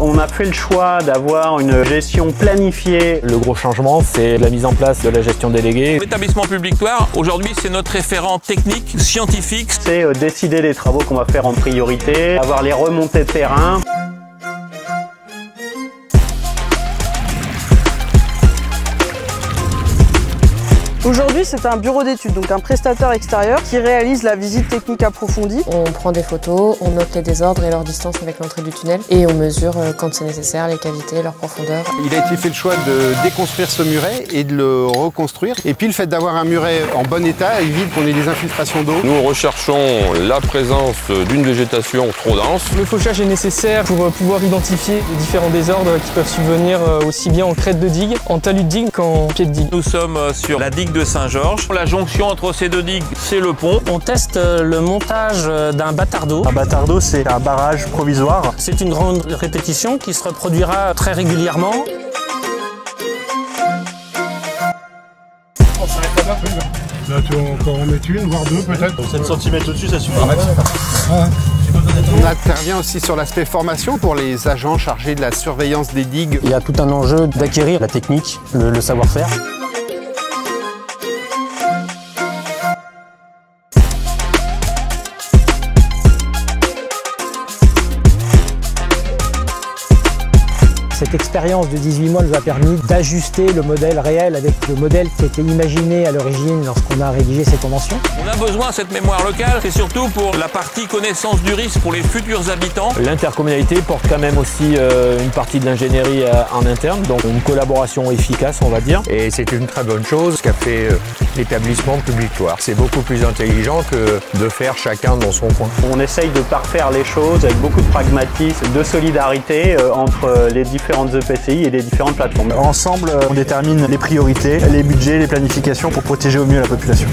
On a fait le choix d'avoir une gestion planifiée. Le gros changement, c'est la mise en place de la gestion déléguée. L'établissement public Thouars, aujourd'hui, c'est notre référent technique, scientifique. C'est décider des travaux qu'on va faire en priorité, avoir les remontées de terrain. Aujourd'hui, c'est un bureau d'études, donc un prestataire extérieur qui réalise la visite technique approfondie. On prend des photos, on note les désordres et leur distance avec l'entrée du tunnel et on mesure quand c'est nécessaire les cavités, leur profondeur. Il a été fait le choix de déconstruire ce muret et de le reconstruire. Et puis le fait d'avoir un muret en bon état évite qu'on ait des infiltrations d'eau. Nous recherchons la présence d'une végétation trop dense. Le fauchage est nécessaire pour pouvoir identifier les différents désordres qui peuvent subvenir aussi bien en crête de digue, en talus de digue qu'en pied de digue. Nous sommes sur la digue de Saint-Georges. La jonction entre ces deux digues, c'est le pont. On teste le montage d'un bâtard d'eau. Un bâtard d'eau, c'est un barrage provisoire. C'est une grande répétition qui se reproduira très régulièrement. Là, tu vas encore en mettre une, voire deux peut-être. 7 cm au-dessus, ça suffit. On intervient aussi sur l'aspect formation pour les agents chargés de la surveillance des digues. Il y a tout un enjeu d'acquérir la technique, le savoir-faire. Cette expérience de 18 mois nous a permis d'ajuster le modèle réel avec le modèle qui était imaginé à l'origine lorsqu'on a rédigé ces conventions. On a besoin de cette mémoire locale, c'est surtout pour la partie connaissance du risque pour les futurs habitants. L'intercommunalité porte quand même aussi une partie de l'ingénierie en interne, donc une collaboration efficace, on va dire. Et c'est une très bonne chose qu'a fait l'établissement public Thouars. C'est beaucoup plus intelligent que de faire chacun dans son coin. On essaye de parfaire les choses avec beaucoup de pragmatisme, de solidarité entre les différentes EPCI et les différentes plateformes. Ensemble, on détermine les priorités, les budgets, les planifications pour protéger au mieux la population.